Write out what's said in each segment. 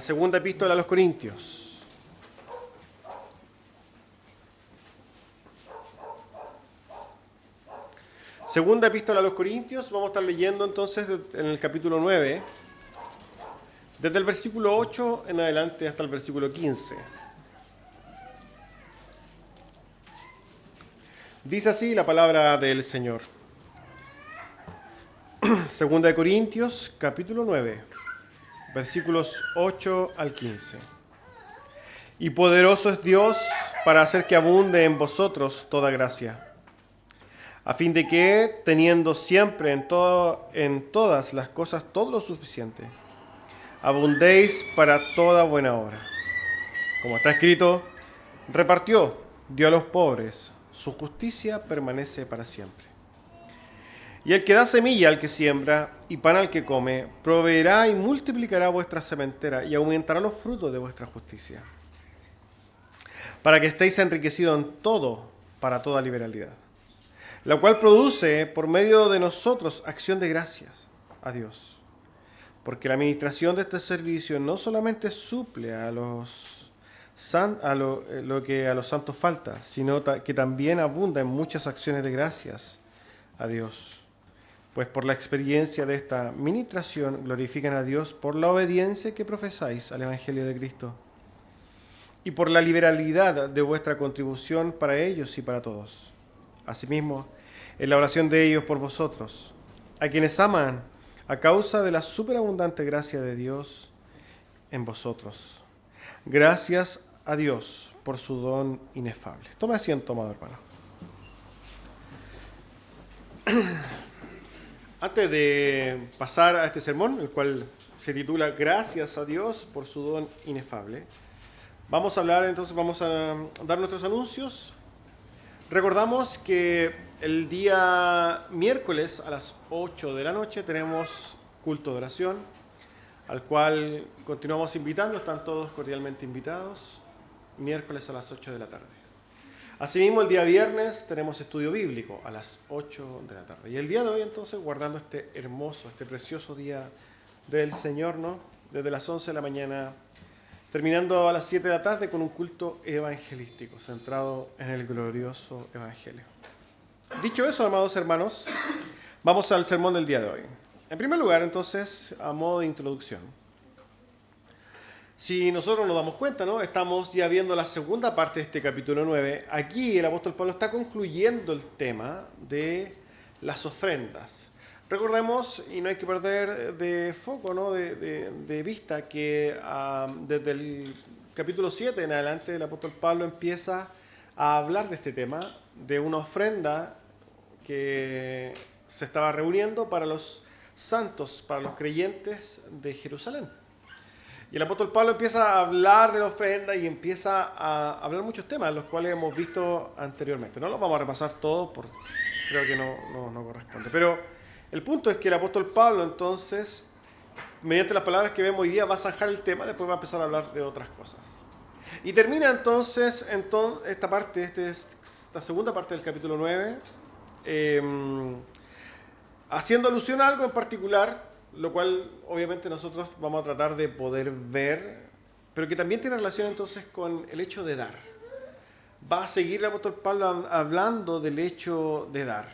segunda epístola a los Corintios. Segunda epístola a los Corintios, vamos a estar leyendo entonces en el capítulo 9, desde el versículo 8 en adelante hasta el versículo 15. Dice así la palabra del Señor. Segunda de Corintios, capítulo 9, versículos 8 al 15. Y poderoso es Dios para hacer que abunde en vosotros toda gracia, a fin de que, teniendo siempre en todas las cosas todo lo suficiente, abundéis para toda buena obra. Como está escrito, repartió, dio a los pobres, su justicia permanece para siempre. Y el que da semilla al que siembra y pan al que come, proveerá y multiplicará vuestra sementera y aumentará los frutos de vuestra justicia, para que estéis enriquecidos en todo para toda liberalidad, la cual produce por medio de nosotros acción de gracias a Dios. Porque la administración de este servicio no solamente suple lo que a los santos falta, sino que también abunda en muchas acciones de gracias a Dios. Pues por la experiencia de esta ministración glorifican a Dios por la obediencia que profesáis al Evangelio de Cristo y por la liberalidad de vuestra contribución para ellos y para todos. Asimismo, en la oración de ellos por vosotros, a quienes aman a causa de la superabundante gracia de Dios en vosotros. Gracias a Dios por su don inefable. Tome asiento, amado hermano. Antes de pasar a este sermón, el cual se titula Gracias a Dios por su don inefable, vamos a dar nuestros anuncios. Recordamos que el día miércoles a las 8 de la noche tenemos culto de oración, al cual continuamos invitando, están todos cordialmente invitados, miércoles a las 8 de la tarde. Asimismo, el día viernes tenemos estudio bíblico a las 8 de la tarde. Y el día de hoy, entonces, guardando este precioso día del Señor, ¿no? Desde las 11 de la mañana, terminando a las 7 de la tarde con un culto evangelístico, centrado en el glorioso Evangelio. Dicho eso, amados hermanos, vamos al sermón del día de hoy. En primer lugar, entonces, a modo de introducción, si nosotros nos damos cuenta, ¿no? Estamos ya viendo la segunda parte de este capítulo 9. Aquí el apóstol Pablo está concluyendo el tema de las ofrendas. Recordemos, y no hay que perder de foco, ¿no? de vista, que desde el capítulo 7 en adelante el apóstol Pablo empieza a hablar de este tema, de una ofrenda que se estaba reuniendo para los santos, para los creyentes de Jerusalén. Y el apóstol Pablo empieza a hablar de la ofrenda y empieza a hablar muchos temas, los cuales hemos visto anteriormente. No los vamos a repasar todos, porque creo que no corresponde. Pero el punto es que el apóstol Pablo, entonces, mediante las palabras que vemos hoy día, va a zanjar el tema, después va a empezar a hablar de otras cosas. Y termina entonces esta segunda parte del capítulo 9, haciendo alusión a algo en particular, lo cual obviamente nosotros vamos a tratar de poder ver, pero que también tiene relación entonces con el hecho de dar. Va a seguir el apóstol Pablo hablando del hecho de dar.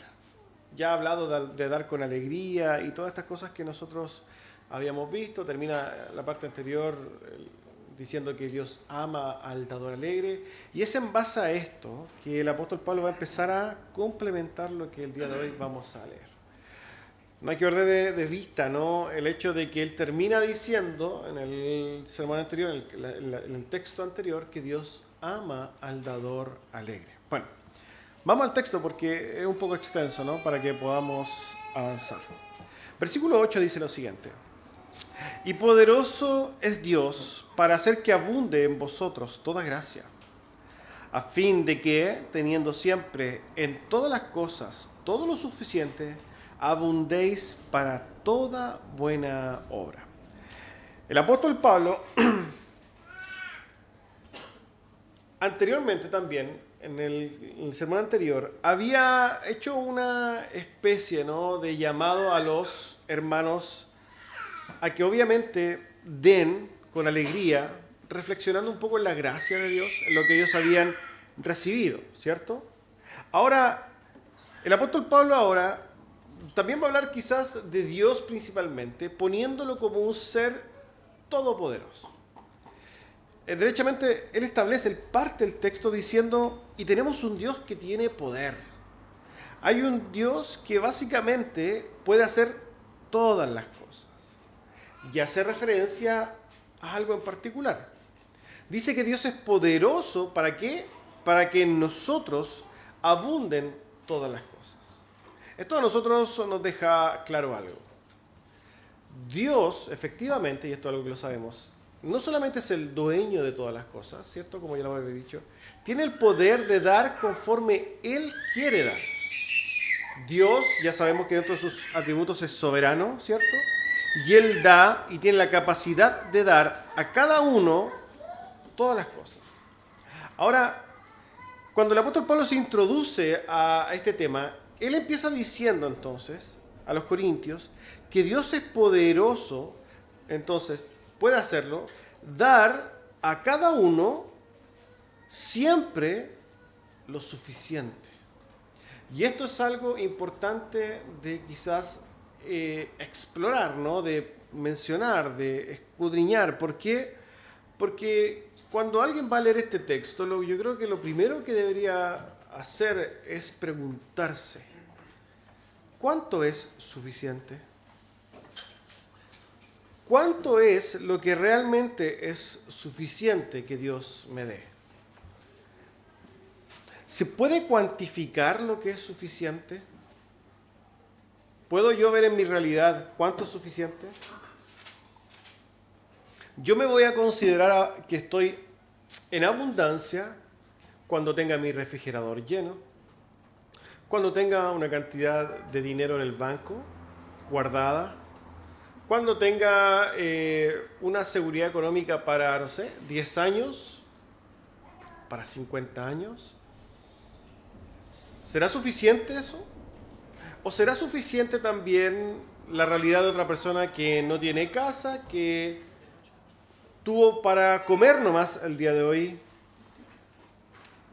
Ya ha hablado de dar con alegría y todas estas cosas que nosotros habíamos visto. Termina la parte anterior diciendo que Dios ama al dador alegre. Y es en base a esto que el apóstol Pablo va a empezar a complementar lo que el día de hoy vamos a leer. No hay que perder de vista, ¿no? El hecho de que él termina diciendo en el sermón anterior, en el texto anterior, que Dios ama al dador alegre. Bueno, vamos al texto porque es un poco extenso, ¿no? Para que podamos avanzar. Versículo 8 dice lo siguiente: Y poderoso es Dios para hacer que abunde en vosotros toda gracia, a fin de que, teniendo siempre en todas las cosas todo lo suficiente, abundéis para toda buena obra. El apóstol Pablo, anteriormente también, en el sermón anterior, había hecho una especie, ¿no? de llamado a los hermanos a que obviamente den con alegría, reflexionando un poco en la gracia de Dios, en lo que ellos habían recibido, ¿cierto? Ahora, el apóstol Pablo ahora también va a hablar quizás de Dios principalmente, poniéndolo como un ser todopoderoso. Derechamente, él establece, él parte del texto diciendo, y tenemos un Dios que tiene poder. Hay un Dios que básicamente puede hacer todas las cosas. Y hace referencia a algo en particular. Dice que Dios es poderoso, ¿para qué? Para que en nosotros abunden todas las cosas. Esto a nosotros nos deja claro algo. Dios, efectivamente, y esto es algo que lo sabemos, no solamente es el dueño de todas las cosas, ¿cierto? Como ya lo había dicho, tiene el poder de dar conforme Él quiere dar. Dios, ya sabemos que dentro de sus atributos es soberano, ¿cierto? Y Él da y tiene la capacidad de dar a cada uno todas las cosas. Ahora, cuando el apóstol Pablo se introduce a este tema, él empieza diciendo entonces a los corintios que Dios es poderoso, entonces puede hacerlo, dar a cada uno siempre lo suficiente. Y esto es algo importante de quizás explorar, ¿no? De mencionar, de escudriñar. ¿Por qué? Porque cuando alguien va a leer este texto, yo creo que lo primero que debería hacer es preguntarse, ¿cuánto es suficiente? ¿Cuánto es lo que realmente es suficiente que Dios me dé? ¿Se puede cuantificar lo que es suficiente? ¿Puedo yo ver en mi realidad cuánto es suficiente? Yo me voy a considerar que estoy en abundancia cuando tenga mi refrigerador lleno, cuando tenga una cantidad de dinero en el banco guardada, cuando tenga una seguridad económica para, no sé, 10 años, para 50 años. ¿Será suficiente eso? ¿O será suficiente también la realidad de otra persona que no tiene casa, que tuvo para comer nomás el día de hoy,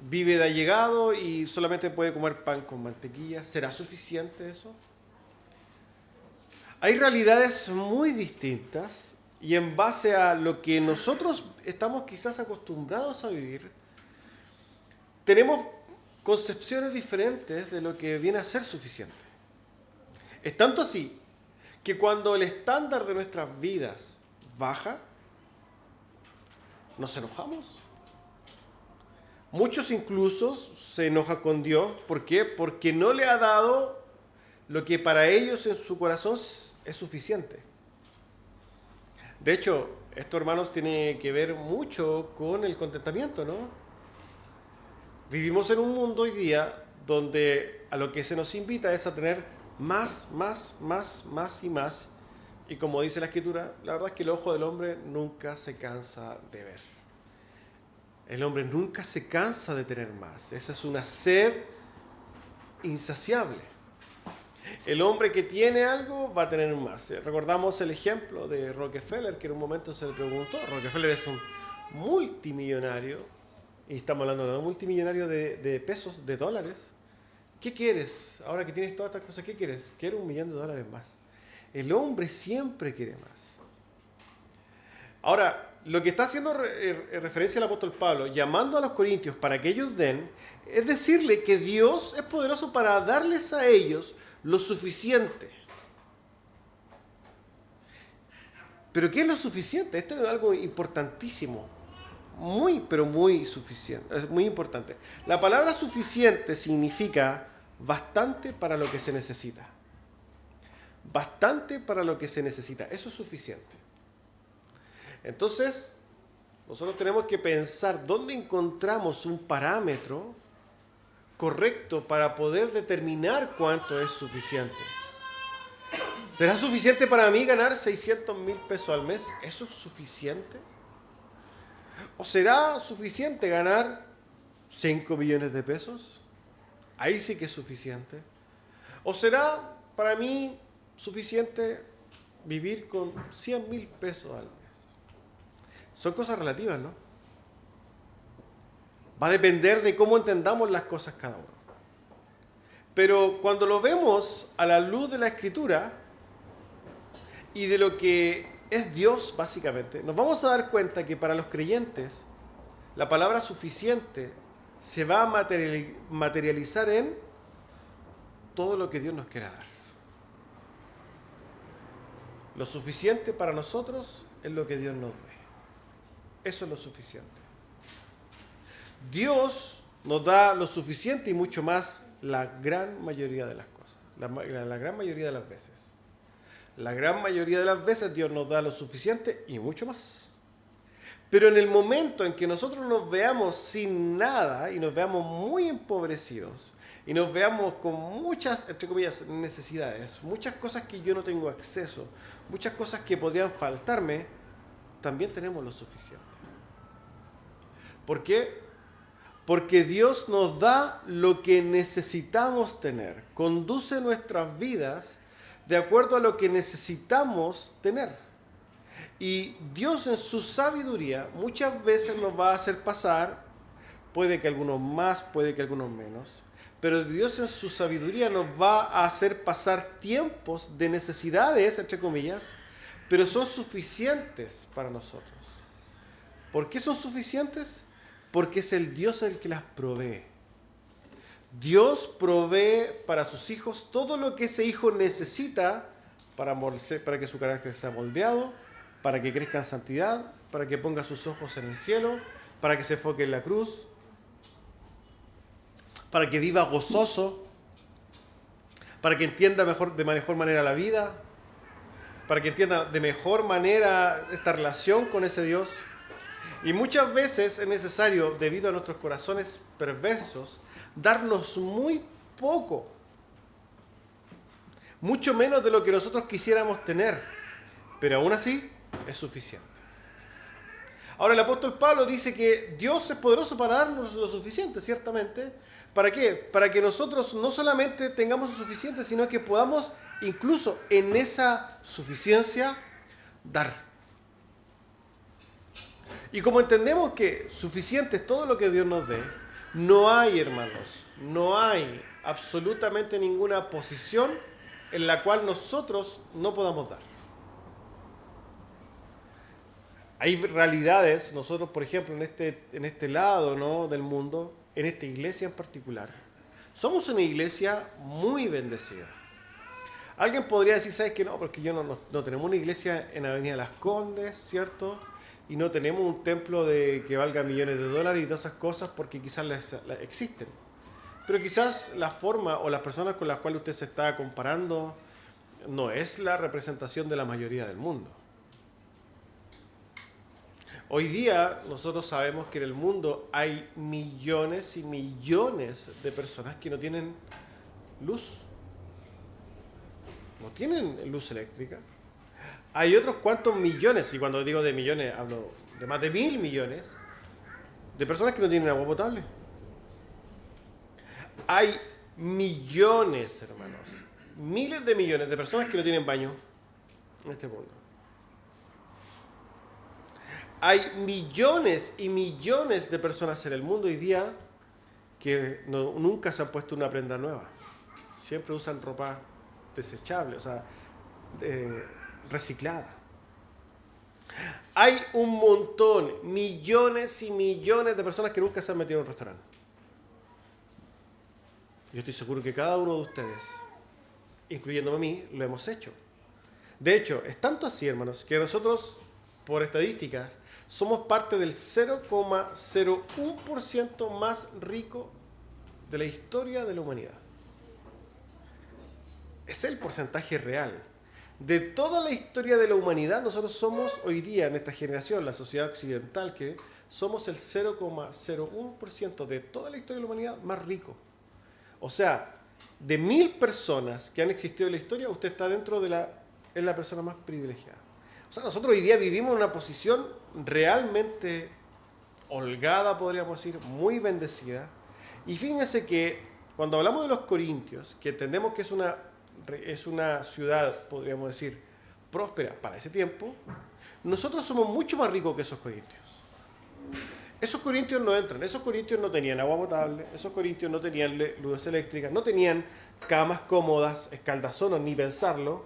vive de allegado y solamente puede comer pan con mantequilla? ¿Será suficiente eso? Hay realidades muy distintas y en base a lo que nosotros estamos quizás acostumbrados a vivir, tenemos concepciones diferentes de lo que viene a ser suficiente. Es tanto así que cuando el estándar de nuestras vidas baja, nos enojamos. Muchos incluso se enojan con Dios. ¿Por qué? Porque no le ha dado lo que para ellos en su corazón es suficiente. De hecho, esto, hermanos, tiene que ver mucho con el contentamiento, ¿no? Vivimos en un mundo hoy día donde a lo que se nos invita es a tener más y más. Y como dice la Escritura, la verdad es que el ojo del hombre nunca se cansa de ver. El hombre nunca se cansa de tener más. Esa es una sed insaciable. El hombre que tiene algo va a tener más. Recordamos el ejemplo de Rockefeller, que en un momento se le preguntó. Rockefeller es un multimillonario, y estamos hablando de un multimillonario de pesos, de dólares. ¿Qué quieres? Ahora que tienes todas estas cosas, ¿qué quieres? Quiero $1.000.000 más. El hombre siempre quiere más. Ahora, lo que está haciendo referencia el apóstol Pablo, llamando a los corintios para que ellos den, es decirle que Dios es poderoso para darles a ellos lo suficiente. ¿Pero qué es lo suficiente? Esto es algo importantísimo. Pero muy suficiente. Es muy importante. La palabra suficiente significa bastante para lo que se necesita. Bastante para lo que se necesita. Eso es suficiente. Entonces, nosotros tenemos que pensar dónde encontramos un parámetro correcto para poder determinar cuánto es suficiente. ¿Será suficiente para mí ganar 600,000 pesos al mes? ¿Eso es suficiente? ¿O será suficiente ganar 5 millones de pesos? Ahí sí que es suficiente. ¿O será para mí suficiente vivir con 100,000 pesos al mes? Son cosas relativas, ¿no? Va a depender de cómo entendamos las cosas cada uno. Pero cuando lo vemos a la luz de la Escritura y de lo que es Dios, básicamente, nos vamos a dar cuenta que para los creyentes la palabra suficiente se va a materializar en todo lo que Dios nos quiera dar. Lo suficiente para nosotros es lo que Dios nos dé. Eso es lo suficiente. Dios nos da lo suficiente y mucho más la gran mayoría de las cosas. La gran mayoría de las veces. La gran mayoría de las veces Dios nos da lo suficiente y mucho más. Pero en el momento en que nosotros nos veamos sin nada y nos veamos muy empobrecidos y nos veamos con muchas, entre comillas, necesidades, muchas cosas que yo no tengo acceso, muchas cosas que podrían faltarme, también tenemos lo suficiente. ¿Por qué? Porque Dios nos da lo que necesitamos tener, conduce nuestras vidas de acuerdo a lo que necesitamos tener. Y Dios en su sabiduría muchas veces nos va a hacer pasar, puede que algunos más, puede que algunos menos, pero Dios en su sabiduría nos va a hacer pasar tiempos de necesidades, entre comillas, pero son suficientes para nosotros. ¿Por qué son suficientes? Porque es el Dios el que las provee. Dios provee para sus hijos todo lo que ese hijo necesita para que su carácter sea moldeado, para que crezca en santidad, para que ponga sus ojos en el cielo, para que se enfoque en la cruz, para que viva gozoso, para que entienda de mejor manera la vida, para que entienda de mejor manera esta relación con ese Dios. Y muchas veces es necesario, debido a nuestros corazones perversos, darnos muy poco, mucho menos de lo que nosotros quisiéramos tener, pero aún así es suficiente. Ahora el apóstol Pablo dice que Dios es poderoso para darnos lo suficiente, ciertamente. ¿Para qué? Para que nosotros no solamente tengamos lo suficiente, sino que podamos incluso en esa suficiencia dar. Y como entendemos que suficiente es todo lo que Dios nos dé, no hay, hermanos, no hay absolutamente ninguna posición en la cual nosotros no podamos dar. Hay realidades, nosotros por ejemplo en este lado, ¿no?, del mundo, en esta iglesia en particular, somos una iglesia muy bendecida. Alguien podría decir, ¿sabes qué? No, porque no tenemos una iglesia en Avenida Las Condes, ¿cierto? Y no tenemos un templo que valga millones de dólares y todas esas cosas porque quizás existen. Pero quizás la forma o las personas con las cuales usted se está comparando no es la representación de la mayoría del mundo. Hoy día nosotros sabemos que en el mundo hay millones y millones de personas que no tienen luz. No tienen luz eléctrica. Hay otros cuantos millones, y cuando digo de millones hablo de más de 1.000 millones, de personas que no tienen agua potable. Hay millones, hermanos, miles de millones de personas que no tienen baño en este mundo. Hay millones y millones de personas en el mundo hoy día que nunca se han puesto una prenda nueva. Siempre usan ropa desechable, o sea, reciclada. Hay un montón, millones y millones de personas que nunca se han metido en un restaurante. Yo estoy seguro que cada uno de ustedes, incluyéndome a mí, lo hemos hecho. De hecho, es tanto así, hermanos, que nosotros, por estadísticas, somos parte del 0,01% más rico de la historia de la humanidad. Es el porcentaje real. De toda la historia de la humanidad, nosotros somos hoy día, en esta generación, la sociedad occidental, que somos el 0,01% de toda la historia de la humanidad más rico. O sea, de 1.000 personas que han existido en la historia, usted está dentro es la persona más privilegiada. O sea, nosotros hoy día vivimos en una posición realmente holgada, podríamos decir, muy bendecida. Y fíjense que cuando hablamos de los corintios, que entendemos que es una ciudad, podríamos decir, próspera para ese tiempo, nosotros somos mucho más ricos que esos corintios. Esos corintios no entran, esos corintios no tenían agua potable, esos corintios no tenían luces eléctricas, no tenían camas cómodas, escaldazonos, ni pensarlo.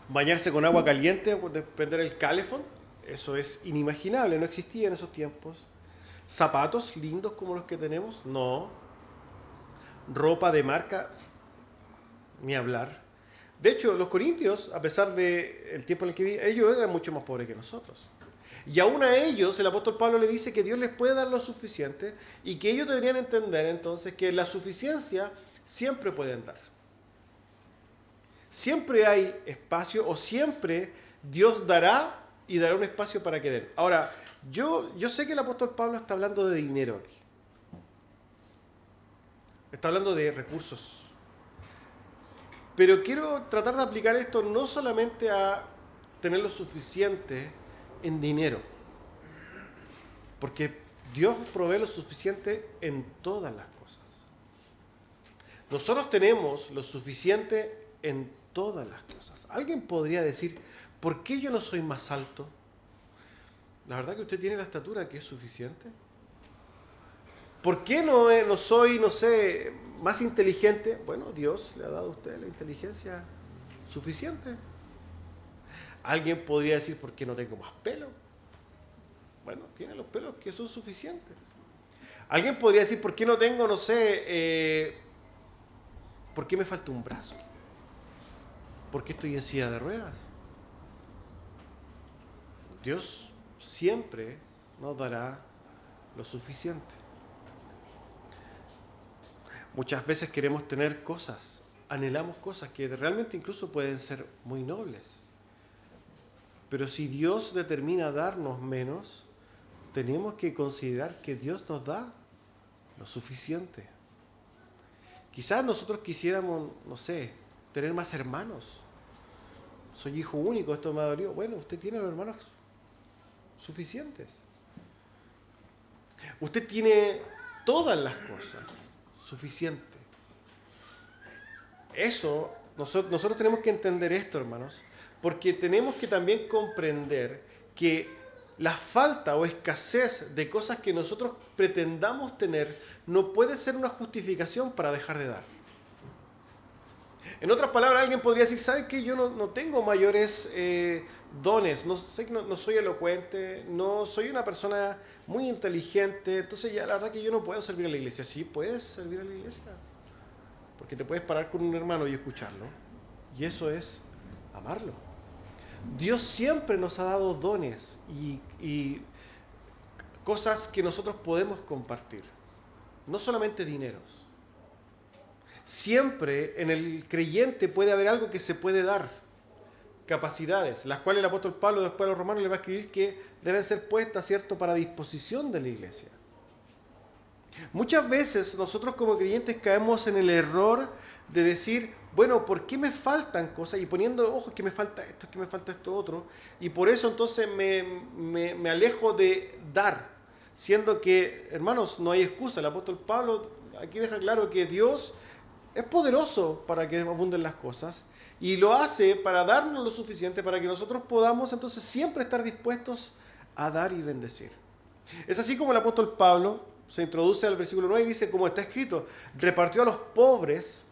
Bañarse con agua caliente, prender el calefón, eso es inimaginable, no existía en esos tiempos. Zapatos lindos como los que tenemos, no. Ropa de marca, ni hablar. De hecho, los corintios, a pesar del tiempo en el que vivían, ellos eran mucho más pobres que nosotros. Y aún a ellos, el apóstol Pablo le dice que Dios les puede dar lo suficiente y que ellos deberían entender entonces que la suficiencia siempre pueden dar. Siempre hay espacio o siempre Dios dará y dará un espacio para que den. Ahora, yo sé que el apóstol Pablo está hablando de dinero aquí. Está hablando de recursos. Pero quiero tratar de aplicar esto no solamente a tener lo suficiente en dinero, porque Dios provee lo suficiente en todas las cosas. Nosotros tenemos lo suficiente en todas las cosas. Alguien podría decir, ¿por qué yo no soy más alto? La verdad que usted tiene la estatura que es suficiente. ¿Por qué no soy, no sé, más inteligente? Bueno, Dios le ha dado a usted la inteligencia suficiente. Alguien podría decir, ¿por qué no tengo más pelo? Bueno, tiene los pelos que son suficientes. Alguien podría decir, ¿por qué no tengo, no sé, por qué me falta un brazo? ¿Por qué estoy en silla de ruedas? Dios siempre nos dará lo suficiente. Muchas veces queremos tener cosas, anhelamos cosas que realmente incluso pueden ser muy nobles. Pero si Dios determina darnos menos, tenemos que considerar que Dios nos da lo suficiente. Quizás nosotros quisiéramos, no sé, tener más hermanos. Soy hijo único, esto me ha dolido. Bueno, usted tiene los hermanos suficientes. Usted tiene todas las cosas suficientes. Eso, nosotros tenemos que entender esto, hermanos, porque tenemos que también comprender que la falta o escasez de cosas que nosotros pretendamos tener no puede ser una justificación para dejar de dar. En otras palabras, alguien podría decir, ¿sabe qué? Yo no tengo mayores dones, no soy elocuente, no soy una persona muy inteligente, entonces ya la verdad que yo no puedo servir a la iglesia. Sí, puedes servir a la iglesia, porque te puedes parar con un hermano y escucharlo, y eso es amarlo. Dios siempre nos ha dado dones y cosas que nosotros podemos compartir, no solamente dineros. Siempre en el creyente puede haber algo que se puede dar, capacidades, las cuales el apóstol Pablo después a los romanos le va a escribir que deben ser puestas, ¿cierto?, para disposición de la iglesia. Muchas veces nosotros como creyentes caemos en el error de decir, bueno, ¿por qué me faltan cosas? Y poniendo, ojo, que me falta esto otro, y por eso entonces me alejo de dar, siendo que, hermanos, no hay excusa. El apóstol Pablo aquí deja claro que Dios es poderoso para que abunden las cosas y lo hace para darnos lo suficiente para que nosotros podamos entonces siempre estar dispuestos a dar y bendecir. Es así como el apóstol Pablo se introduce al versículo 9 y dice, como está escrito, repartió a los pobres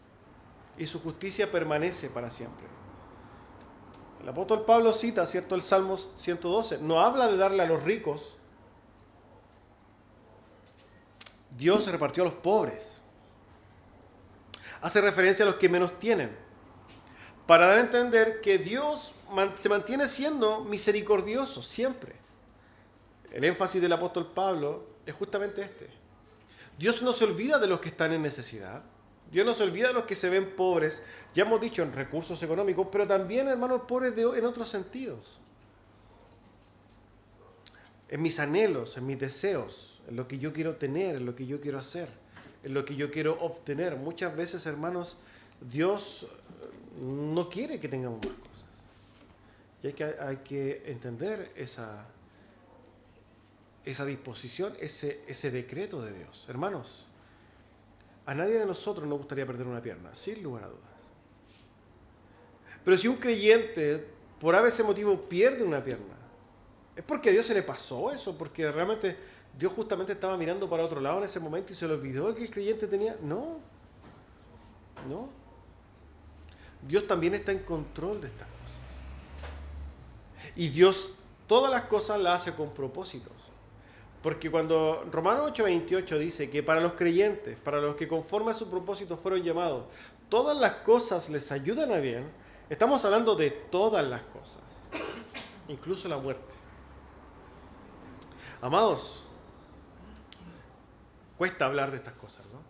y su justicia permanece para siempre. El apóstol Pablo cita, ¿cierto?, el Salmo 112. No habla de darle a los ricos. Dios repartió a los pobres. Hace referencia a los que menos tienen, para dar a entender que Dios se mantiene siendo misericordioso siempre. El énfasis del apóstol Pablo es justamente este. Dios no se olvida de los que están en necesidad. Dios no se olvida de los que se ven pobres. Ya hemos dicho en recursos económicos, pero también, hermanos, pobres en otros sentidos. En mis anhelos, en mis deseos, en lo que yo quiero tener, en lo que yo quiero hacer, en lo que yo quiero obtener. Muchas veces, hermanos, Dios no quiere que tengamos más cosas. Y hay que entender esa disposición, ese decreto de Dios. Hermanos, a nadie de nosotros nos gustaría perder una pierna, sin lugar a dudas. Pero si un creyente, por ese motivo, pierde una pierna, ¿es porque a Dios se le pasó eso? ¿Porque realmente Dios justamente estaba mirando para otro lado en ese momento y se le olvidó que el creyente tenía? No, no. Dios también está en control de estas cosas. Y Dios todas las cosas las hace con propósitos. Porque cuando Romanos 8:28 dice que para los creyentes, para los que conforme a su propósito fueron llamados, todas las cosas les ayudan a bien, estamos hablando de todas las cosas, incluso la muerte. Amados, cuesta hablar de estas cosas, ¿no?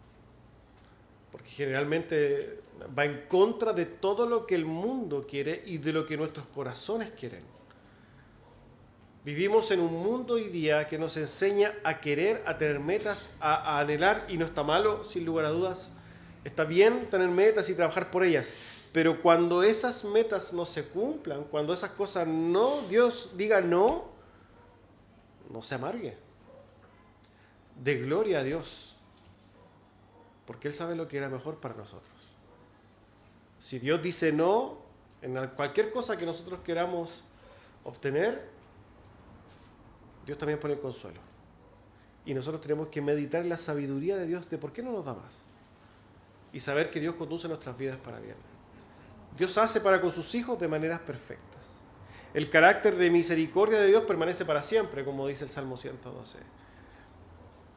Porque generalmente va en contra de todo lo que el mundo quiere y de lo que nuestros corazones quieren. Vivimos en un mundo hoy día que nos enseña a querer, a tener metas, a anhelar, y no está malo, sin lugar a dudas. Está bien tener metas y trabajar por ellas, pero cuando esas metas no se cumplan, cuando esas cosas no, Dios diga no, no se amargue. De gloria a Dios, porque Él sabe lo que era mejor para nosotros. Si Dios dice no en cualquier cosa que nosotros queramos obtener, Dios también pone el consuelo. Y nosotros tenemos que meditar en la sabiduría de Dios de por qué no nos da más. Y saber que Dios conduce nuestras vidas para bien. Dios hace para con sus hijos de maneras perfectas. El carácter de misericordia de Dios permanece para siempre, como dice el Salmo 112.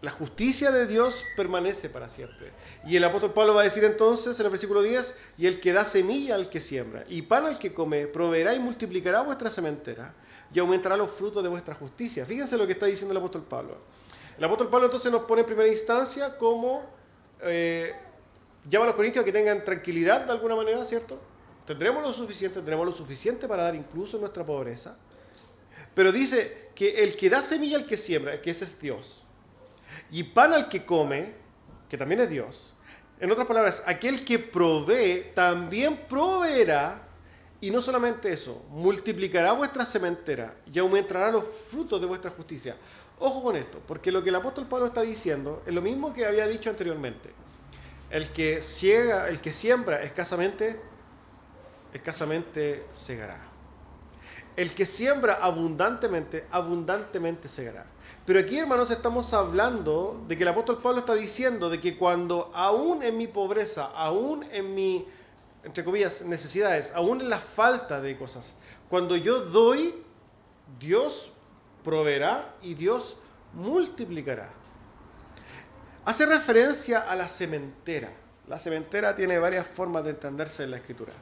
La justicia de Dios permanece para siempre. Y el apóstol Pablo va a decir entonces en el versículo 10, y el que da semilla al que siembra, y pan al que come, proveerá y multiplicará vuestra sementera, y aumentará los frutos de vuestra justicia. Fíjense lo que está diciendo el apóstol Pablo. El apóstol Pablo entonces nos pone en primera instancia como llama a los corintios a que tengan tranquilidad de alguna manera, ¿cierto? Tenemos lo suficiente para dar incluso en nuestra pobreza. Pero dice que el que da semilla al que siembra, que ese es Dios, y pan al que come, que también es Dios. En otras palabras, aquel que provee también proveerá. Y no solamente eso, multiplicará vuestra sementera y aumentará los frutos de vuestra justicia. Ojo con esto, porque lo que el apóstol Pablo está diciendo es lo mismo que había dicho anteriormente. El que siembra escasamente segará. El que siembra abundantemente segará. Pero aquí, hermanos, estamos hablando de que el apóstol Pablo está diciendo de que cuando aún en mi pobreza, aún en mi, entre comillas, necesidades, aún en la falta de cosas, cuando yo doy, Dios proveerá y Dios multiplicará. Hace referencia a la sementera. La sementera tiene varias formas de entenderse en la Escritura.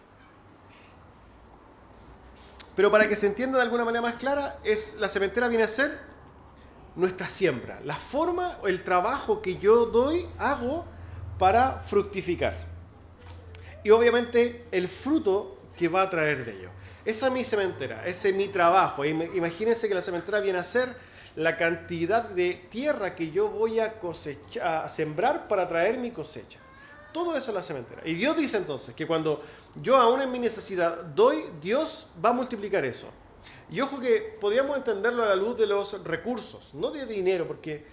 Pero para que se entienda de alguna manera más clara, la sementera viene a ser nuestra siembra. La forma o el trabajo que yo hago para fructificar. Y obviamente el fruto que va a traer de ello. Esa es mi sementera, ese es mi trabajo. Imagínense que la sementera viene a ser la cantidad de tierra que yo voy a cosechar, a sembrar para traer mi cosecha. Todo eso es la sementera. Y Dios dice entonces que cuando yo aún en mi necesidad doy, Dios va a multiplicar eso. Y ojo que podríamos entenderlo a la luz de los recursos, no de dinero, porque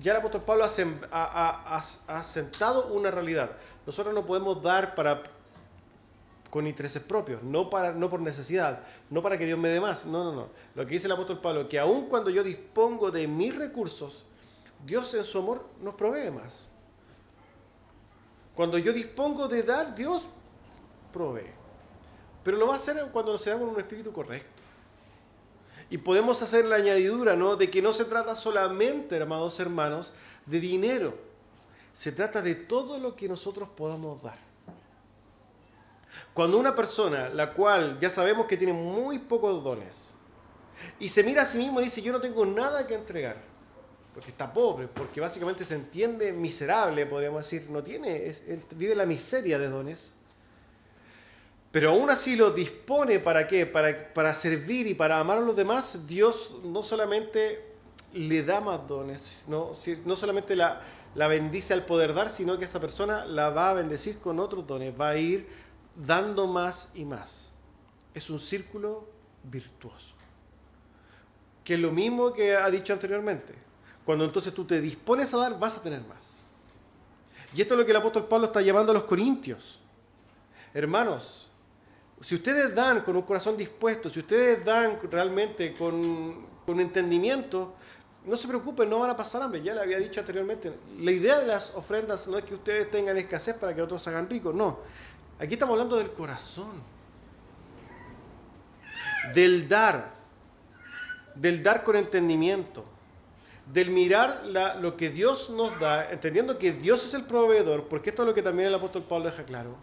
ya el apóstol Pablo ha sentado una realidad. Nosotros no podemos dar con intereses propios, no por necesidad, no para que Dios me dé más. No. Lo que dice el apóstol Pablo, que aun cuando yo dispongo de mis recursos, Dios en su amor nos provee más. Cuando yo dispongo de dar, Dios provee. Pero lo va a hacer cuando se da con un espíritu correcto. Y podemos hacer la añadidura, ¿no?, de que no se trata solamente, amados hermanos, de dinero. Se trata de todo lo que nosotros podamos dar. Cuando una persona, la cual ya sabemos que tiene muy pocos dones, y se mira a sí mismo y dice, yo no tengo nada que entregar, porque está pobre, porque básicamente se entiende miserable, podríamos decir, él vive la miseria de dones, pero aún así lo dispone ¿para qué? Para servir y para amar a los demás. Dios no solamente le da más dones, no solamente la bendice al poder dar, sino que esa persona la va a bendecir con otros dones, va a ir dando más y más. Es un círculo virtuoso, que es lo mismo que ha dicho anteriormente. Cuando entonces tú te dispones a dar, vas a tener más. Y esto es lo que el apóstol Pablo está llamando a los corintios. Hermanos, Si ustedes dan con un corazón dispuesto, si ustedes dan realmente con entendimiento, no se preocupen, no van a pasar hambre. Ya le había dicho anteriormente, la idea de las ofrendas no es que ustedes tengan escasez para que otros se hagan ricos, no. Aquí estamos hablando del corazón, del dar con entendimiento, del mirar lo que Dios nos da, entendiendo que Dios es el proveedor, porque esto es lo que también el apóstol Pablo deja claro.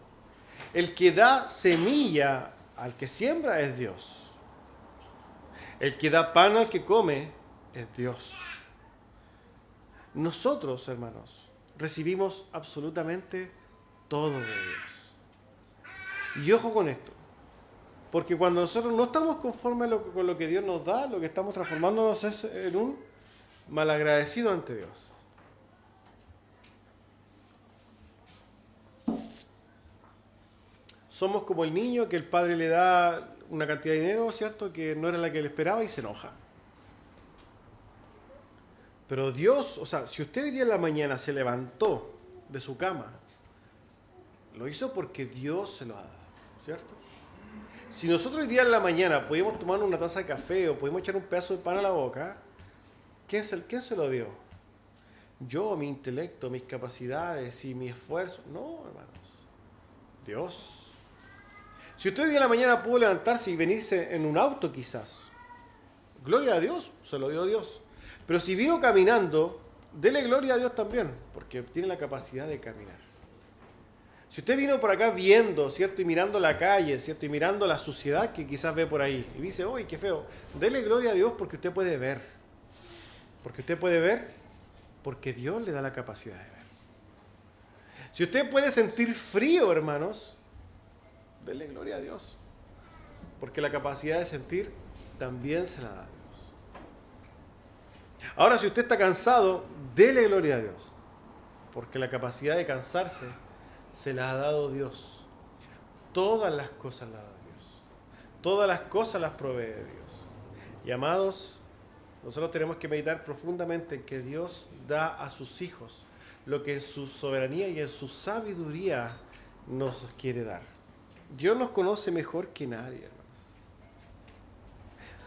El que da semilla al que siembra es Dios. El que da pan al que come es Dios. Nosotros, hermanos, recibimos absolutamente todo de Dios. Y ojo con esto, porque cuando nosotros no estamos conformes con lo que Dios nos da, lo que estamos transformándonos es en un malagradecido ante Dios. Somos como el niño que el padre le da una cantidad de dinero, ¿cierto?, que no era la que él esperaba y se enoja. Pero Dios, o sea, si usted hoy día en la mañana se levantó de su cama, lo hizo porque Dios se lo ha dado, ¿cierto? Si nosotros hoy día en la mañana pudimos tomar una taza de café o pudimos echar un pedazo de pan a la boca, ¿quién se lo dio? Yo, mi intelecto, mis capacidades y mi esfuerzo. No, hermanos. Dios. Si usted hoy día en la mañana pudo levantarse y venirse en un auto quizás, gloria a Dios, se lo dio Dios. Pero si vino caminando, dele gloria a Dios también, porque tiene la capacidad de caminar. Si usted vino por acá viendo, ¿cierto?, y mirando la calle, ¿cierto?, y mirando la suciedad que quizás ve por ahí, y dice, ¡uy, qué feo! Dele gloria a Dios porque usted puede ver. Porque usted puede ver, porque Dios le da la capacidad de ver. Si usted puede sentir frío, hermanos, dele gloria a Dios. Porque la capacidad de sentir también se la da Dios. Ahora, si usted está cansado, dele gloria a Dios. Porque la capacidad de cansarse se la ha dado Dios. Todas las cosas las da Dios. Todas las cosas las provee Dios. Y amados, nosotros tenemos que meditar profundamente en que Dios da a sus hijos lo que en su soberanía y en su sabiduría nos quiere dar. Dios nos conoce mejor que nadie, hermanos.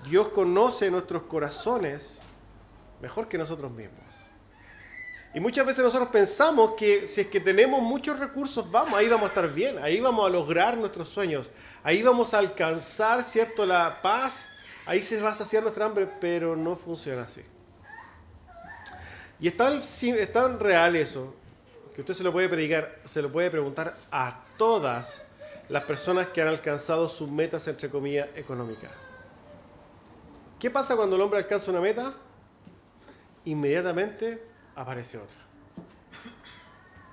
Dios conoce nuestros corazones mejor que nosotros mismos. Y muchas veces nosotros pensamos que si es que tenemos muchos recursos, ahí vamos a estar bien, ahí vamos a lograr nuestros sueños, ahí vamos a alcanzar, ¿cierto?, la paz, ahí se va a saciar nuestra hambre, pero no funciona así. Y es tan real eso, que usted se lo puede predicar, se lo puede preguntar a todas las personas que han alcanzado sus metas, entre comillas, económicas. ¿Qué pasa cuando el hombre alcanza una meta? Inmediatamente aparece otra.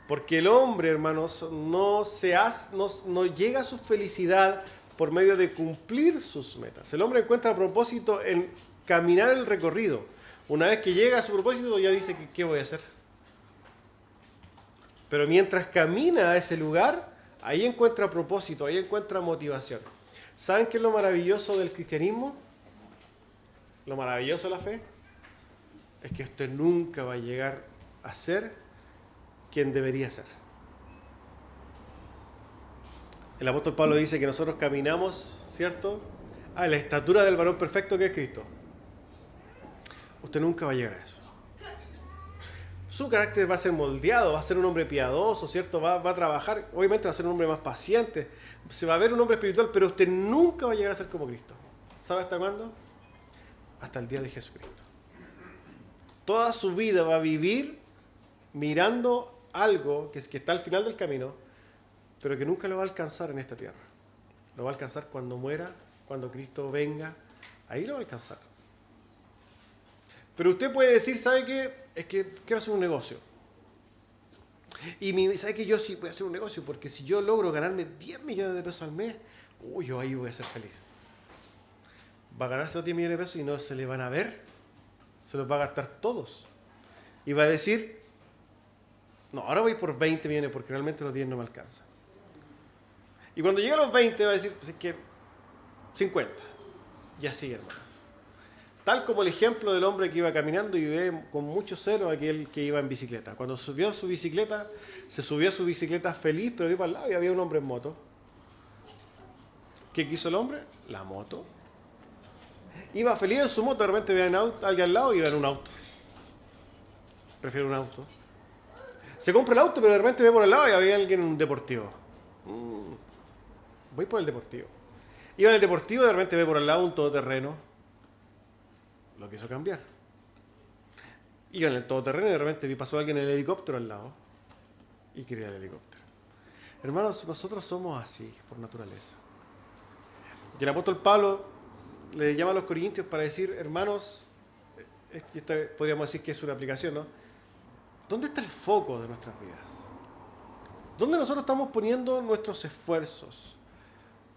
Porque el hombre, hermanos, no llega a su felicidad por medio de cumplir sus metas. El hombre encuentra propósito en caminar el recorrido. Una vez que llega a su propósito, ya dice, ¿qué voy a hacer? Pero mientras camina a ese lugar, ahí encuentra propósito, ahí encuentra motivación. ¿Saben qué es lo maravilloso del cristianismo? Lo maravilloso de la fe es que usted nunca va a llegar a ser quien debería ser. El apóstol Pablo dice que nosotros caminamos, ¿cierto?, a la estatura del varón perfecto que es Cristo. Usted nunca va a llegar a eso. Su carácter va a ser moldeado, va a ser un hombre piadoso, ¿cierto? Va a trabajar, obviamente va a ser un hombre más paciente, se va a ver un hombre espiritual, pero usted nunca va a llegar a ser como Cristo. ¿Sabe hasta cuándo? Hasta el día de Jesucristo. Toda su vida va a vivir mirando algo que está al final del camino, pero que nunca lo va a alcanzar en esta tierra. Lo va a alcanzar cuando muera, cuando Cristo venga, ahí lo va a alcanzar. Pero usted puede decir, ¿sabe qué? Es que quiero hacer un negocio. Y ¿sabe qué? Yo sí voy a hacer un negocio, porque si yo logro ganarme 10 millones de pesos al mes, yo ahí voy a ser feliz. Va a ganarse los 10 millones de pesos y no se le van a ver, se los va a gastar todos. Y va a decir, no, ahora voy por 20 millones porque realmente los 10 no me alcanzan. Y cuando llegue a los 20 va a decir, pues es que 50. Y así, hermanos. Tal como el ejemplo del hombre que iba caminando y ve con mucho celo a aquel que iba en bicicleta. Cuando subió a su bicicleta, se subió a su bicicleta feliz, pero vio para el lado y había un hombre en moto. ¿Qué quiso el hombre? La moto. Iba feliz en su moto, de repente ve a alguien al lado y iba en un auto. Prefiere un auto. Se compra el auto, pero de repente ve por el lado y había alguien en un deportivo. Voy por el deportivo. Iba en el deportivo y de repente ve por el lado un todoterreno. Lo quiso cambiar. Iba en el todoterreno y de repente pasó alguien en el helicóptero al lado y quería el helicóptero. Hermanos, nosotros somos así por naturaleza. Y el apóstol Pablo le llama a los corintios para decir, hermanos, esto podríamos decir que es una aplicación, ¿no? ¿Dónde está el foco de nuestras vidas? ¿Dónde nosotros estamos poniendo nuestros esfuerzos,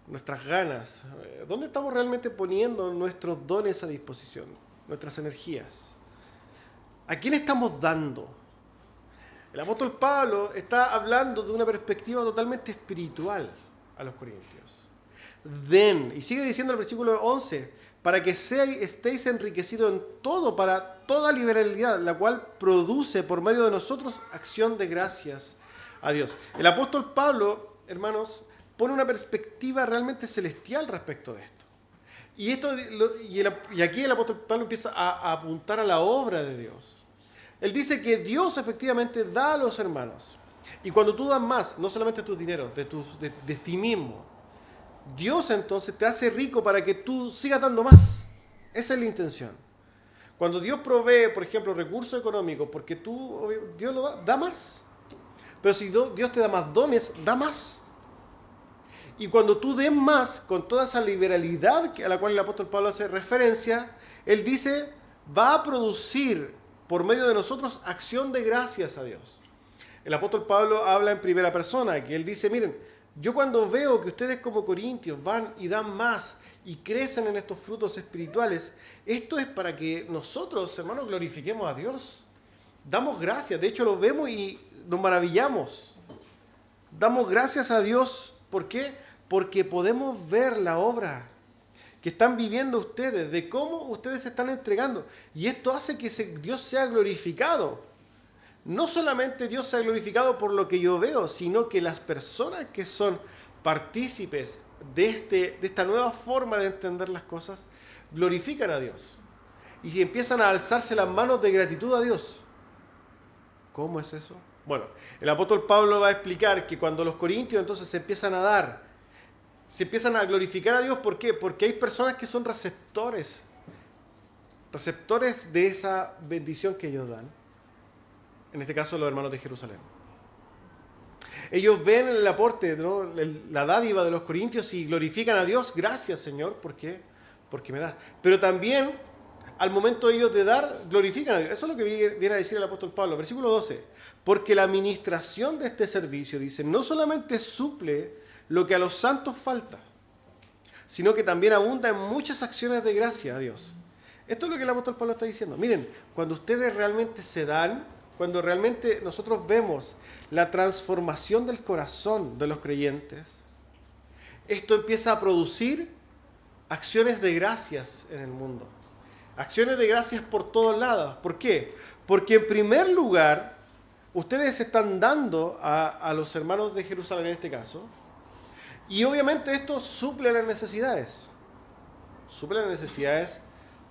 nuestras ganas? ¿Dónde estamos realmente poniendo nuestros dones a disposición, nuestras energías? ¿A quién estamos dando? El apóstol Pablo está hablando de una perspectiva totalmente espiritual a los corintios. Den, y sigue diciendo el versículo 11, para que estéis enriquecidos en todo, para toda liberalidad, la cual produce por medio de nosotros acción de gracias a Dios. El apóstol Pablo, hermanos, pone una perspectiva realmente celestial respecto de esto. Y aquí el apóstol Pablo empieza a apuntar a la obra de Dios. Él dice que Dios efectivamente da a los hermanos. Y cuando tú das más, no solamente tus dineros, de ti mismo, Dios entonces te hace rico para que tú sigas dando más. Esa es la intención. Cuando Dios provee, por ejemplo, recursos económicos, porque Dios lo da más. Pero si Dios te da más dones, da más. Y cuando tú des más, con toda esa liberalidad a la cual el apóstol Pablo hace referencia, él dice, va a producir por medio de nosotros acción de gracias a Dios. El apóstol Pablo habla en primera persona, que él dice, miren, yo cuando veo que ustedes como corintios van y dan más y crecen en estos frutos espirituales, esto es para que nosotros, hermanos, glorifiquemos a Dios. Damos gracias, de hecho lo vemos y nos maravillamos. Damos gracias a Dios, ¿por qué? Porque podemos ver la obra que están viviendo ustedes, de cómo ustedes se están entregando. Y esto hace que Dios sea glorificado. No solamente Dios sea glorificado por lo que yo veo, sino que las personas que son partícipes de esta nueva forma de entender las cosas, glorifican a Dios. Y empiezan a alzarse las manos de gratitud a Dios. ¿Cómo es eso? Bueno, el apóstol Pablo va a explicar que cuando los corintios entonces se empiezan a dar, se empiezan a glorificar a Dios, ¿por qué? Porque hay personas que son receptores de esa bendición que ellos dan. En este caso, los hermanos de Jerusalén. Ellos ven el aporte, ¿no? La dádiva de los corintios y glorifican a Dios. Gracias, Señor, ¿por qué? Porque me das. Pero también, al momento ellos de dar, glorifican a Dios. Eso es lo que viene a decir el apóstol Pablo. Versículo 12. Porque la administración de este servicio, dice, no solamente suple lo que a los santos falta, sino que también abunda en muchas acciones de gracia a Dios. Esto es lo que el apóstol Pablo está diciendo. Miren, cuando ustedes realmente se dan, cuando realmente nosotros vemos la transformación del corazón de los creyentes, esto empieza a producir acciones de gracias en el mundo. Acciones de gracias por todos lados. ¿Por qué? Porque en primer lugar, ustedes están dando a los hermanos de Jerusalén en este caso, y obviamente esto suple las necesidades. Suple las necesidades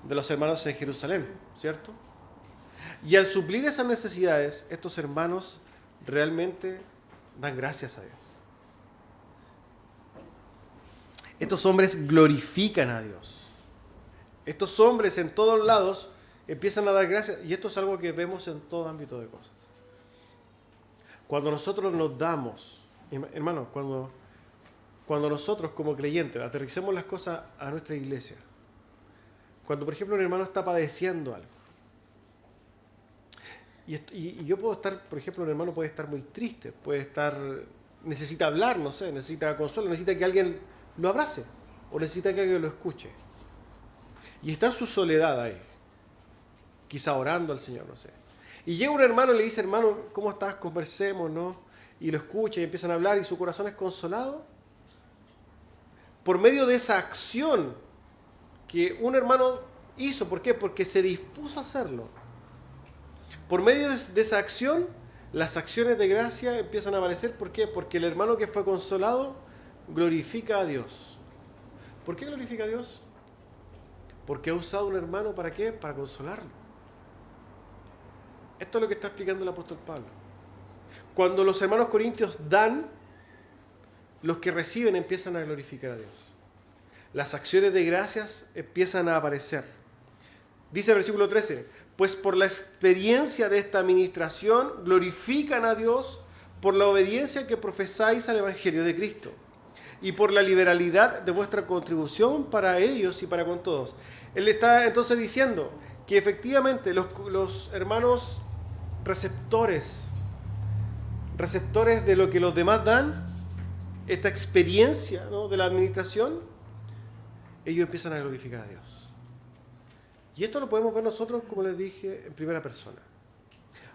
de los hermanos de Jerusalén, ¿cierto? Y al suplir esas necesidades, estos hermanos realmente dan gracias a Dios. Estos hombres glorifican a Dios. Estos hombres en todos lados empiezan a dar gracias. Y esto es algo que vemos en todo ámbito de cosas. Cuando nosotros nos damos, hermanos, cuando nosotros como creyentes aterricemos las cosas a nuestra iglesia, cuando por ejemplo un hermano está padeciendo algo, y yo puedo estar, por ejemplo, un hermano puede estar muy triste, necesita hablar, no sé, necesita consuelo, necesita que alguien lo abrace, o necesita que alguien lo escuche. Y está en su soledad ahí, quizá orando al Señor, no sé. Y llega un hermano y le dice, hermano, ¿cómo estás? Conversemos, ¿no? Y lo escucha y empiezan a hablar y su corazón es consolado. Por medio de esa acción que un hermano hizo, ¿por qué? Porque se dispuso a hacerlo. Por medio de esa acción, las acciones de gracia empiezan a aparecer. ¿Por qué? Porque el hermano que fue consolado glorifica a Dios. ¿Por qué glorifica a Dios? Porque ha usado a un hermano ¿para qué? Para consolarlo. Esto es lo que está explicando el apóstol Pablo. Cuando los hermanos corintios dan, los que reciben empiezan a glorificar a Dios. Las acciones de gracias empiezan a aparecer. Dice el versículo 13, pues por la experiencia de esta administración glorifican a Dios por la obediencia que profesáis al Evangelio de Cristo y por la liberalidad de vuestra contribución para ellos y para con todos. Él está entonces diciendo que efectivamente los hermanos receptores de lo que los demás dan, esta experiencia, ¿no?, de la administración, ellos empiezan a glorificar a Dios. Y esto lo podemos ver nosotros, como les dije, en primera persona.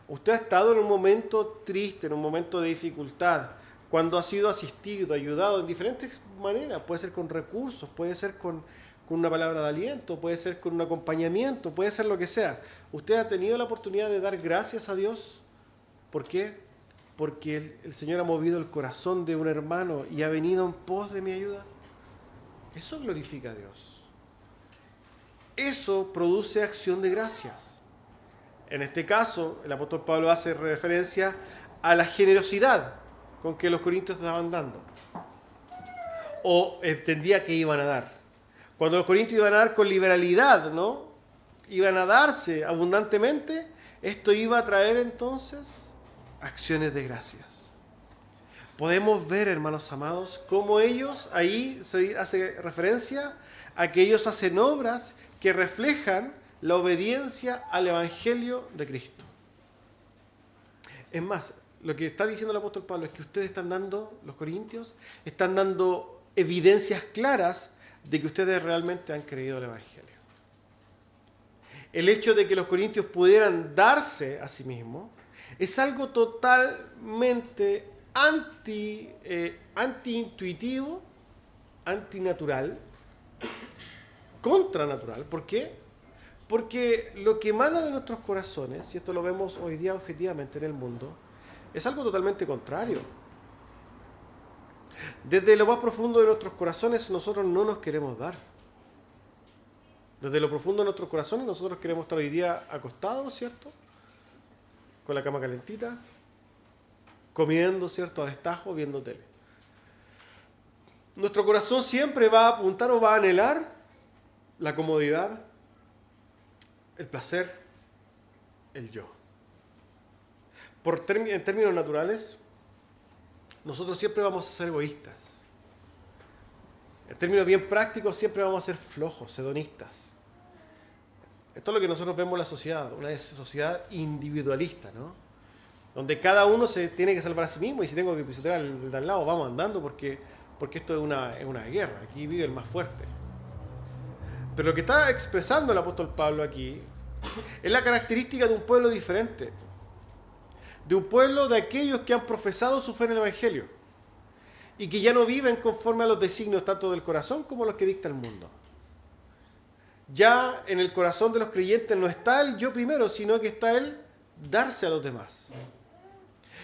Usted ha estado en un momento triste, en un momento de dificultad, cuando ha sido asistido, ayudado de diferentes maneras. Puede ser con recursos, puede ser con una palabra de aliento, puede ser con un acompañamiento, puede ser lo que sea. ¿Usted ha tenido la oportunidad de dar gracias a Dios? ¿Por qué? Porque el Señor ha movido el corazón de un hermano y ha venido en pos de mi ayuda. Eso glorifica a Dios. Eso produce acción de gracias. En este caso, el apóstol Pablo hace referencia a la generosidad con que los corintios estaban dando, o entendía que iban a dar. Cuando los corintios iban a dar con liberalidad, ¿no?, iban a darse abundantemente, esto iba a traer entonces acciones de gracias. Podemos ver, hermanos amados, cómo ellos, ahí se hace referencia a que ellos hacen obras que reflejan la obediencia al Evangelio de Cristo. Es más, lo que está diciendo el apóstol Pablo es que ustedes están dando, los corintios, están dando evidencias claras de que ustedes realmente han creído el Evangelio. El hecho de que los corintios pudieran darse a sí mismos es algo totalmente anti-intuitivo, antinatural, contranatural. ¿Por qué? Porque lo que emana de nuestros corazones, y esto lo vemos hoy día objetivamente en el mundo, es algo totalmente contrario. Desde lo más profundo de nuestros corazones nosotros no nos queremos dar. Desde lo profundo de nuestros corazones nosotros queremos estar hoy día acostados, ¿cierto?, con la cama calentita, comiendo, ¿cierto?, a destajo, viendo tele. Nuestro corazón siempre va a apuntar o va a anhelar la comodidad, el placer, el yo. En términos naturales, nosotros siempre vamos a ser egoístas. En términos bien prácticos, siempre vamos a ser flojos, hedonistas. Esto es lo que nosotros vemos en la sociedad, una sociedad individualista, ¿no?, donde cada uno se tiene que salvar a sí mismo, y si tengo que pisotear al de al lado, vamos andando, porque esto es una guerra, aquí vive el más fuerte. Pero lo que está expresando el apóstol Pablo aquí es la característica de un pueblo diferente, de un pueblo de aquellos que han profesado su fe en el Evangelio y que ya no viven conforme a los designios tanto del corazón como los que dicta el mundo. Ya en el corazón de los creyentes no está el yo primero, sino que está el darse a los demás.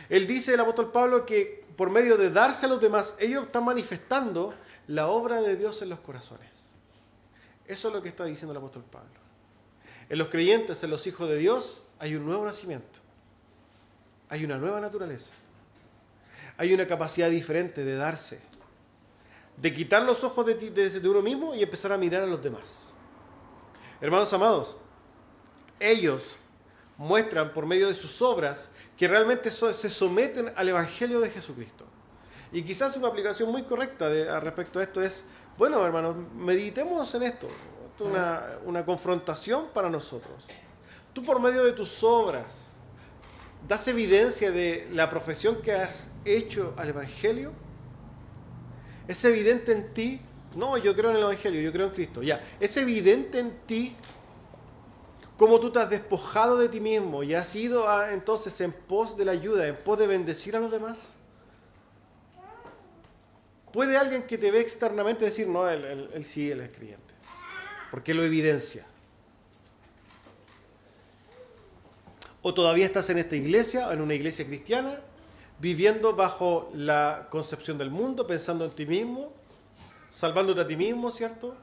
Él dice, el apóstol Pablo, que por medio de darse a los demás, ellos están manifestando la obra de Dios en los corazones. Eso es lo que está diciendo el apóstol Pablo. En los creyentes, en los hijos de Dios, hay un nuevo nacimiento. Hay una nueva naturaleza. Hay una capacidad diferente de darse. De quitar los ojos de uno mismo y empezar a mirar a los demás. Hermanos amados, ellos muestran por medio de sus obras que realmente se someten al Evangelio de Jesucristo. Y quizás una aplicación muy correcta respecto a esto es, bueno, hermanos, meditemos en esto. Esto es una confrontación para nosotros. Tú por medio de tus obras das evidencia de la profesión que has hecho al Evangelio. ¿Es evidente en ti? No, yo creo en el Evangelio, yo creo en Cristo. Ya, ¿es evidente en ti cómo tú te has despojado de ti mismo y has ido entonces en pos de la ayuda, en pos de bendecir a los demás? ¿Puede alguien que te ve externamente decir, no, él sí, él es creyente? Porque lo evidencia. ¿O todavía estás en esta iglesia, en una iglesia cristiana, viviendo bajo la concepción del mundo, pensando en ti mismo, salvándote a ti mismo, ¿cierto?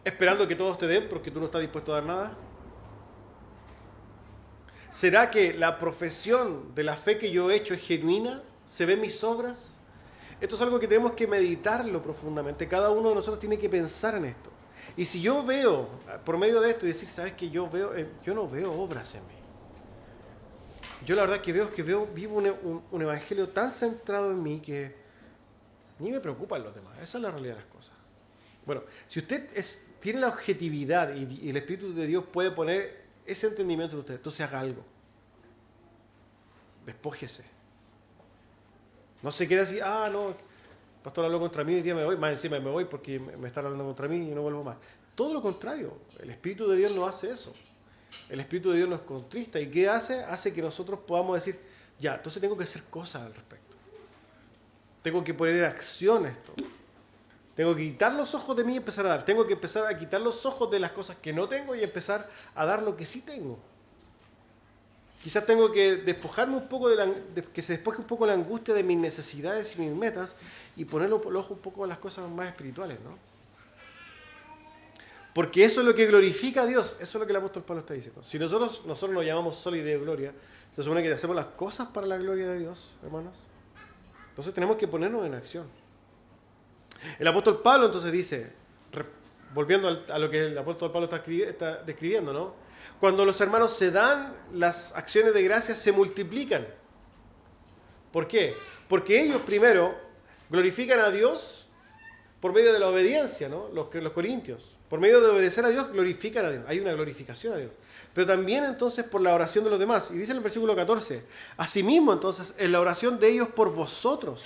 Esperando que todos te den porque tú no estás dispuesto a dar nada. ¿Será que la profesión de la fe que yo he hecho es genuina? ¿Se ven mis obras? Esto es algo que tenemos que meditarlo profundamente. Cada uno de nosotros tiene que pensar en esto. Y si yo veo, por medio de esto, y decir, ¿sabes qué? Yo no veo obras en mí. Yo la verdad que vivo un evangelio tan centrado en mí que ni me preocupan los demás. Esa es la realidad de las cosas. Bueno, si usted tiene la objetividad y el Espíritu de Dios puede poner ese entendimiento en usted, entonces haga algo. Despójese. No se quede así, no, el pastor habló contra mí, hoy día me voy, más encima me voy porque me están hablando contra mí y no vuelvo más. Todo lo contrario, el Espíritu de Dios no hace eso. El Espíritu de Dios nos contrista. ¿Y qué hace? Hace que nosotros podamos decir, ya, entonces tengo que hacer cosas al respecto. Tengo que poner en acción esto. Tengo que quitar los ojos de mí y empezar a dar. Tengo que empezar a quitar los ojos de las cosas que no tengo y empezar a dar lo que sí tengo. Quizás tengo que despojarme un poco que se despoje un poco la angustia de mis necesidades y mis metas y ponerlo el ojo un poco a las cosas más espirituales, ¿no? Porque eso es lo que glorifica a Dios. Eso es lo que el apóstol Pablo está diciendo. Si nosotros nos llamamos sola y de gloria, se supone que hacemos las cosas para la gloria de Dios, hermanos. Entonces tenemos que ponernos en acción. El apóstol Pablo entonces dice, volviendo a lo que el apóstol Pablo está describiendo, ¿no? Cuando los hermanos se dan, las acciones de gracia se multiplican. ¿Por qué? Porque ellos primero glorifican a Dios por medio de la obediencia, ¿no? Los corintios. Por medio de obedecer a Dios, glorifican a Dios. Hay una glorificación a Dios. Pero también entonces por la oración de los demás. Y dice en el versículo 14, asimismo entonces en la oración de ellos por vosotros,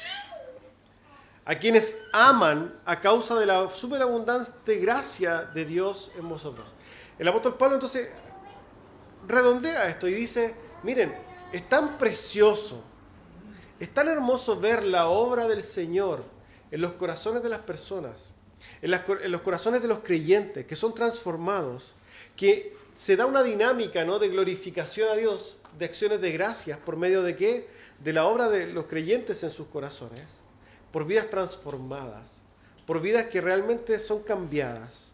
a quienes aman a causa de la superabundante gracia de Dios en vosotros. El apóstol Pablo entonces redondea esto y dice, miren, es tan precioso, es tan hermoso ver la obra del Señor en los corazones de las personas, en los corazones de los creyentes que son transformados, que se da una dinámica, ¿no?, de glorificación a Dios, de acciones de gracias, ¿por medio de qué? De la obra de los creyentes en sus corazones, por vidas transformadas, por vidas que realmente son cambiadas,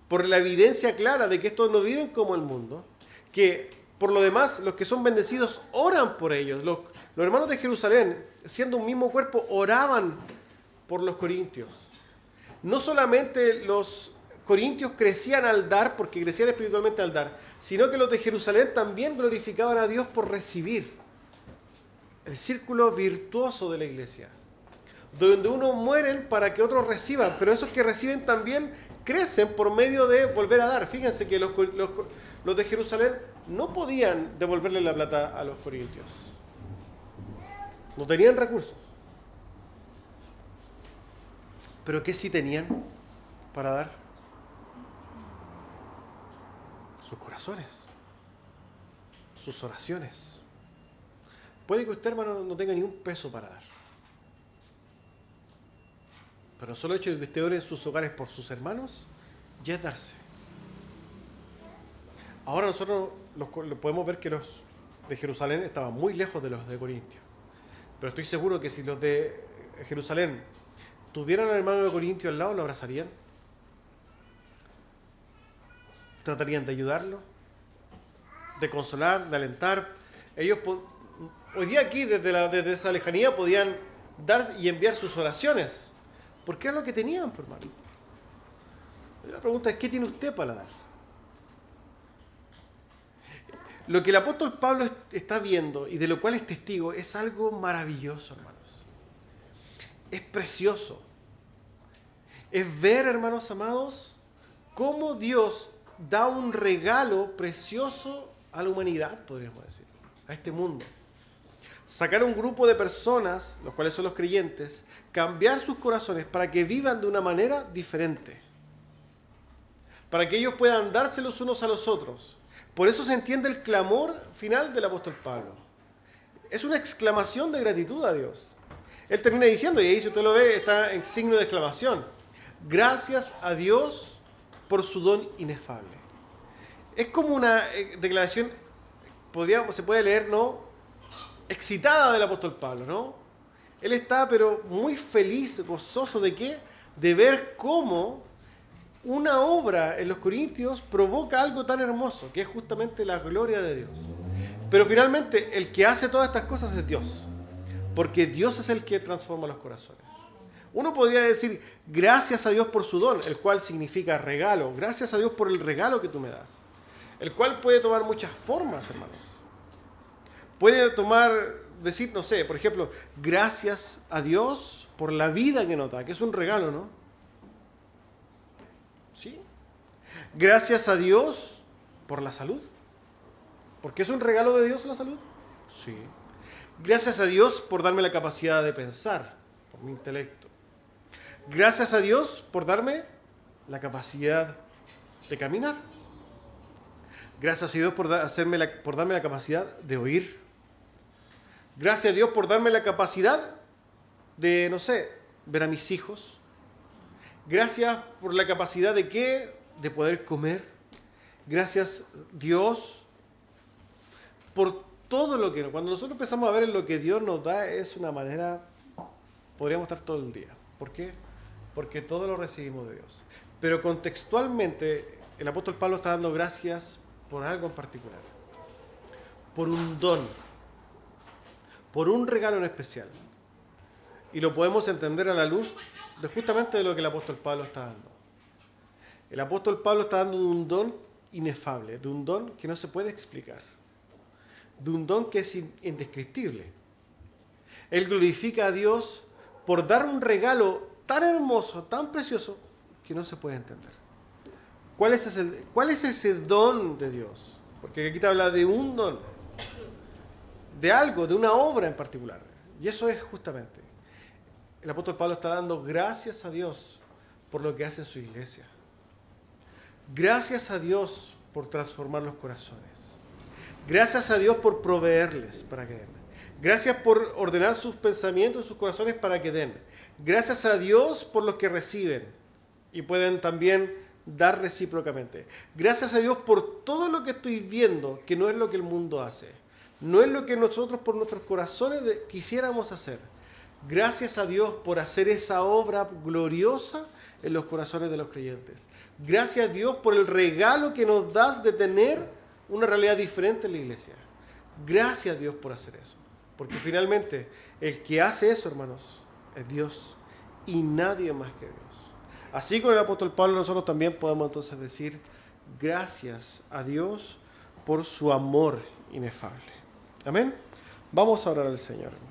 por la evidencia clara de que estos no viven como el mundo, que por lo demás los que son bendecidos oran por ellos. Los hermanos de Jerusalén, siendo un mismo cuerpo, oraban por los corintios. No solamente los corintios crecían al dar, porque crecían espiritualmente al dar, sino que los de Jerusalén también glorificaban a Dios por recibir. El círculo virtuoso de la iglesia, donde unos mueren para que otros reciban, pero esos que reciben también crecen por medio de volver a dar. Fíjense que los de Jerusalén no podían devolverle la plata a los corintios. No tenían recursos. ¿Pero qué sí tenían para dar? Sus corazones, sus oraciones. Puede que usted, hermano, no tenga ni un peso para dar. Pero solo el hecho de que usted ore en sus hogares por sus hermanos, ya es darse. Ahora nosotros podemos ver que los de Jerusalén estaban muy lejos de los de Corintio. Pero estoy seguro que si los de Jerusalén tuvieran al hermano de Corintio al lado, lo abrazarían. Tratarían de ayudarlo, de consolar, de alentar. Ellos hoy día aquí, desde esa lejanía, podían dar y enviar sus oraciones. Porque era lo que tenían, por hermano. La pregunta es, ¿qué tiene usted para dar? Lo que el apóstol Pablo está viendo y de lo cual es testigo es algo maravilloso, hermanos. Es precioso. Es ver, hermanos amados, cómo Dios da un regalo precioso a la humanidad, podríamos decir, a este mundo. Sacar un grupo de personas, los cuales son los creyentes, cambiar sus corazones para que vivan de una manera diferente. Para que ellos puedan darse los unos a los otros. Por eso se entiende el clamor final del apóstol Pablo. Es una exclamación de gratitud a Dios. Él termina diciendo, y ahí si usted lo ve, está en signo de exclamación. Gracias a Dios por su don inefable. Es como una declaración, se puede leer, ¿no?, excitada del apóstol Pablo, ¿no? Él está pero muy feliz, gozoso de qué? De ver cómo una obra en los Corintios provoca algo tan hermoso, que es justamente la gloria de Dios. Pero finalmente el que hace todas estas cosas es Dios, porque Dios es el que transforma los corazones. Uno podría decir, gracias a Dios por su don, el cual significa regalo. Gracias a Dios por el regalo que tú me das. El cual puede tomar muchas formas, hermanos. Puede decir, no sé, por ejemplo, gracias a Dios por la vida que nos da, que es un regalo, ¿no? ¿Sí? Gracias a Dios por la salud. ¿Porque es un regalo de Dios la salud? Sí. Gracias a Dios por darme la capacidad de pensar, por mi intelecto. Gracias a Dios por darme la capacidad de caminar. Gracias a Dios por darme la capacidad de oír. Gracias a Dios por darme la capacidad de, no sé, ver a mis hijos. Gracias por la capacidad de ¿qué? De poder comer. Gracias Dios por todo lo que... Cuando nosotros empezamos a ver en lo que Dios nos da es una manera... Podríamos estar todo el día. ¿Por qué? Porque todo lo recibimos de Dios. Pero contextualmente el apóstol Pablo está dando gracias por algo en particular. Por un don. Por un regalo en especial. Y lo podemos entender a la luz de justamente de lo que el apóstol Pablo está dando. El apóstol Pablo está dando un don inefable, de un don que no se puede explicar, de un don que es indescriptible. Él glorifica a Dios por dar un regalo tan hermoso, tan precioso, que no se puede entender. ¿Cuál es ese don de Dios? Porque aquí te habla de un don, de algo, de una obra en particular. Y eso es justamente. El apóstol Pablo está dando gracias a Dios por lo que hace en su iglesia. Gracias a Dios por transformar los corazones. Gracias a Dios por proveerles para que den. Gracias por ordenar sus pensamientos y sus corazones para que den. Gracias a Dios por los que reciben y pueden también dar recíprocamente. Gracias a Dios por todo lo que estoy viendo, que no es lo que el mundo hace. No es lo que nosotros por nuestros corazones quisiéramos hacer. Gracias a Dios por hacer esa obra gloriosa en los corazones de los creyentes. Gracias a Dios por el regalo que nos das de tener una realidad diferente en la iglesia. Gracias a Dios por hacer eso. Porque finalmente el que hace eso, hermanos, es Dios y nadie más que Dios. Así con el apóstol Pablo nosotros también podemos entonces decir gracias a Dios por su amor inefable. Amén. Vamos a orar al Señor, hermanos.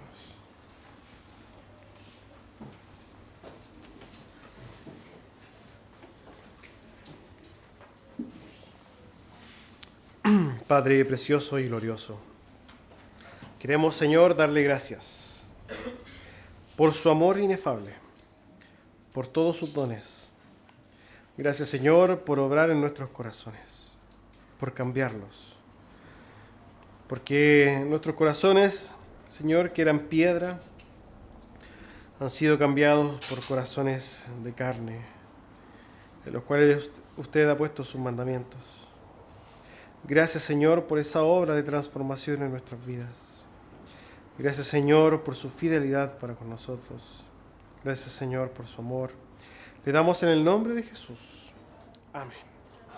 Padre precioso y glorioso, queremos, Señor, darle gracias por su amor inefable, por todos sus dones. Gracias, Señor, por obrar en nuestros corazones, por cambiarlos. Porque nuestros corazones, Señor, que eran piedra, han sido cambiados por corazones de carne, en los cuales usted ha puesto sus mandamientos. Gracias, Señor, por esa obra de transformación en nuestras vidas. Gracias, Señor, por su fidelidad para con nosotros. Gracias, Señor, por su amor. Le damos en el nombre de Jesús. Amén.